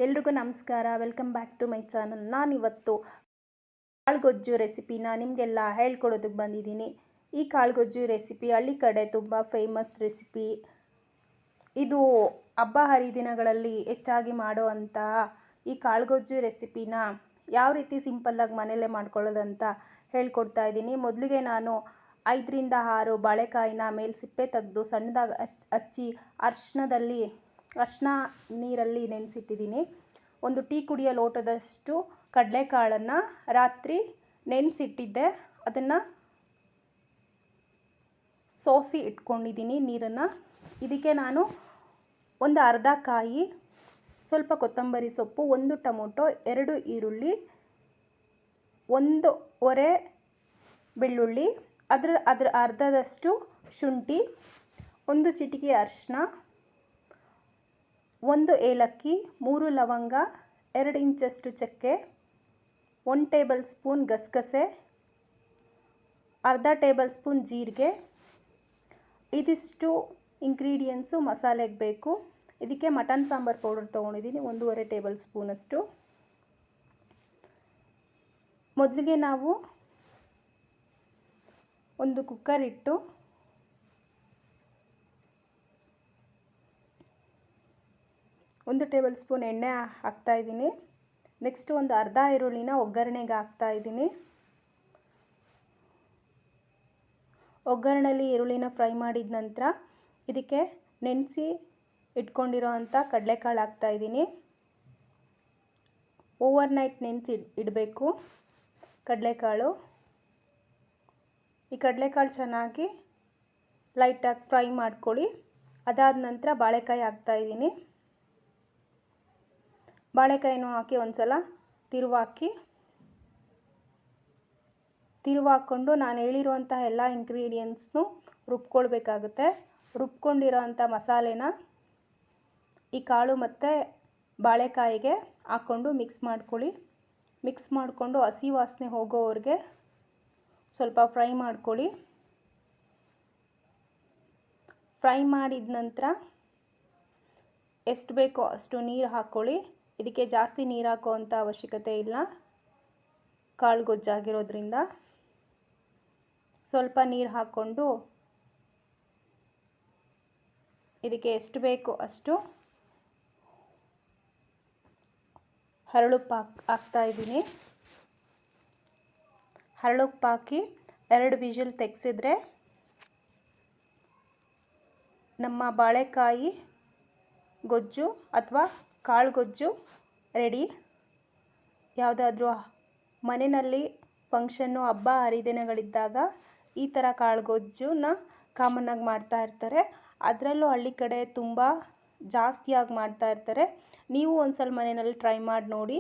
ಎಲ್ರಿಗೂ ನಮಸ್ಕಾರ. Welcome back to my channel. ನಾನಿವತ್ತು ಕಾಳುಗೊಜ್ಜು ರೆಸಿಪಿನ ನಿಮಗೆಲ್ಲ ಹೇಳ್ಕೊಡೋದಕ್ಕೆ ಬಂದಿದ್ದೀನಿ. ಈ ಕಾಳುಗೊಜ್ಜು ರೆಸಿಪಿ ಹಳ್ಳಿ ಕಡೆ ತುಂಬ ಫೇಮಸ್ ರೆಸಿಪಿ. ಇದು ಹಬ್ಬ ಹರಿದಿನಗಳಲ್ಲಿ ಹೆಚ್ಚಾಗಿ ಮಾಡುವಂತಹ ಈ ಕಾಳುಗೊಜ್ಜು ರೆಸಿಪಿನ ಯಾವ ರೀತಿ ಸಿಂಪಲ್ಲಾಗಿ ಮನೆಯಲ್ಲೇ ಮಾಡ್ಕೊಳ್ಳೋದಂತ ಹೇಳ್ಕೊಡ್ತಾ ಇದ್ದೀನಿ. ಮೊದಲಿಗೆ ನಾನು 5ರಿಂದ 6 ಬಾಳೆಕಾಯಿನ ಮೇಲೆ ಸಿಪ್ಪೆ ತೆಗೆದು ಸಣ್ಣದಾಗಿ ಹಚ್ಚಿ ಅರಿಶಿನ ನೀರಲ್ಲಿ ನೆನೆಸಿಟ್ಟಿದ್ದೀನಿ. ಒಂದು ಟೀ ಕುಡಿಯೋ ಲೋಟದಷ್ಟು ಕಡಲೆಕಾಳನ್ನು ರಾತ್ರಿ ನೆನೆಸಿಟ್ಟಿದ್ದೆ, ಅದನ್ನು ಸೋಸಿ ಇಟ್ಕೊಂಡಿದ್ದೀನಿ ನೀರನ್ನು. ಇದಕ್ಕೆ ನಾನು ಒಂದು ಅರ್ಧ ಕಾಯಿ, ಸ್ವಲ್ಪ ಕೊತ್ತಂಬರಿ ಸೊಪ್ಪು, 1 ಟೊಮೊಟೊ, 2 ಈರುಳ್ಳಿ, 1 ಬೆಳ್ಳುಳ್ಳಿ, ಅದರ ಅರ್ಧದಷ್ಟು ಶುಂಠಿ, 1 ಚಿಟಿಕೆ ಅರಿಶಿನ, 1 ಏಲಕ್ಕಿ, 3 ಲವಂಗ, 2 ಇಂಚಷ್ಟು ಚಕ್ಕೆ, 1 ಟೇಬಲ್ ಸ್ಪೂನ್ ಗಸಗಸೆ, ಅರ್ಧ ಟೇಬಲ್ ಸ್ಪೂನ್ ಜೀರಿಗೆ. ಇದಿಷ್ಟು ಇಂಗ್ರೀಡಿಯೆಂಟ್ಸು ಮಸಾಲೆಗೆ ಬೇಕು. ಇದಕ್ಕೆ ಮಟನ್ ಸಾಂಬಾರು ಪೌಡರ್ ತೊಗೊಂಡಿದ್ದೀನಿ 1.5 ಟೇಬಲ್ ಸ್ಪೂನಷ್ಟು. ಮೊದಲಿಗೆ ನಾವು ಒಂದು ಕುಕ್ಕರ್ ಇಟ್ಟು ಒಂದು ಟೇಬಲ್ ಸ್ಪೂನ್ ಎಣ್ಣೆ ಹಾಕ್ತಾಯಿದ್ದೀನಿ. ನೆಕ್ಸ್ಟ್ ಒಂದು ಅರ್ಧ ಈರುಳ್ಳಿನ ಒಗ್ಗರಣೆಗೆ ಹಾಕ್ತಾಯಿದ್ದೀನಿ. ಒಗ್ಗರಣೆಯಲ್ಲಿ ಈರುಳ್ಳಿನ ಫ್ರೈ ಮಾಡಿದ ನಂತರ ಇದಕ್ಕೆ ನೆನೆಸಿ ಇಟ್ಕೊಂಡಿರೋ ಅಂಥ ಕಡಲೆಕಾಳು ಹಾಕ್ತಾಯಿದ್ದೀನಿ. ಓವರ್ನೈಟ್ ನೆನೆಸಿ ಇಡಬೇಕು ಕಡಲೆಕಾಳು. ಈ ಕಡಲೆಕಾಳು ಚೆನ್ನಾಗಿ ಲೈಟಾಗಿ ಫ್ರೈ ಮಾಡ್ಕೊಳ್ಳಿ. ಅದಾದ ನಂತರ ಬಾಳೆಕಾಯಿ ಹಾಕ್ತಾಯಿದ್ದೀನಿ. ಬಾಳೆಕಾಯಿನೂ ಹಾಕಿ ಒಂದ್ಸಲ ತಿರುವಾಕೊಂಡು ನಾನು ಹೇಳಿರುವಂಥ ಎಲ್ಲ ಇಂಗ್ರೀಡಿಯೆಂಟ್ಸ್ನು ರುಬ್ಕೊಳ್ಬೇಕಾಗುತ್ತೆ. ರುಬ್ಕೊಂಡಿರೋ ಅಂಥ ಮಸಾಲೆನ ಈ ಕಾಳು ಮತ್ತು ಬಾಳೆಕಾಯಿಗೆ ಹಾಕ್ಕೊಂಡು ಮಿಕ್ಸ್ ಮಾಡ್ಕೊಳ್ಳಿ. ಮಿಕ್ಸ್ ಮಾಡಿಕೊಂಡು ಹಸಿ ವಾಸನೆ ಹೋಗೋವರೆಗೆ ಸ್ವಲ್ಪ ಫ್ರೈ ಮಾಡ್ಕೊಳ್ಳಿ. ಫ್ರೈ ಮಾಡಿದ ನಂತರ ಎಷ್ಟು ಬೇಕೋ ಅಷ್ಟು ನೀರು ಹಾಕ್ಕೊಳ್ಳಿ. ಇದಕ್ಕೆ ಜಾಸ್ತಿ ನೀರು ಹಾಕುವಂಥ ಅವಶ್ಯಕತೆ ಇಲ್ಲ, ಕಾಳು ಗೊಜ್ಜಾಗಿರೋದ್ರಿಂದ. ಸ್ವಲ್ಪ ನೀರು ಹಾಕ್ಕೊಂಡು ಇದಕ್ಕೆ ಎಷ್ಟು ಬೇಕೋ ಅಷ್ಟು ಹರಳುಪ್ಪು ಹಾಕ್ತಾಯಿದ್ದೀನಿ. ಹರಳುಪ್ಪು ಹಾಕಿ 2 ವಿಷಲ್ ತೆಗೆಸಿದ್ರೆ ನಮ್ಮ ಬಾಳೆಕಾಯಿ ಗೊಜ್ಜು ಅಥವಾ ಕಾಳು ಗೊಜ್ಜು ರೆಡಿ. ಯಾವುದಾದ್ರೂ ಮನೆಯಲ್ಲಿ ಫಂಕ್ಷನ್ನು, ಹಬ್ಬ ಹರಿದಿನಗಳಿದ್ದಾಗ ಈ ಥರ ಕಾಳು ಗೊಜ್ಜನ್ನ ಕಾಮನ್ನಾಗಿ ಮಾಡ್ತಾ ಇರ್ತಾರೆ. ಅದರಲ್ಲೂ ಹಳ್ಳಿ ಕಡೆ ತುಂಬ ಜಾಸ್ತಿಯಾಗಿ ಮಾಡ್ತಾ ಇರ್ತಾರೆ. ನೀವು ಒಂದ್ಸಲ ಮನೆಯಲ್ಲಿ ಟ್ರೈ ಮಾಡಿ ನೋಡಿ.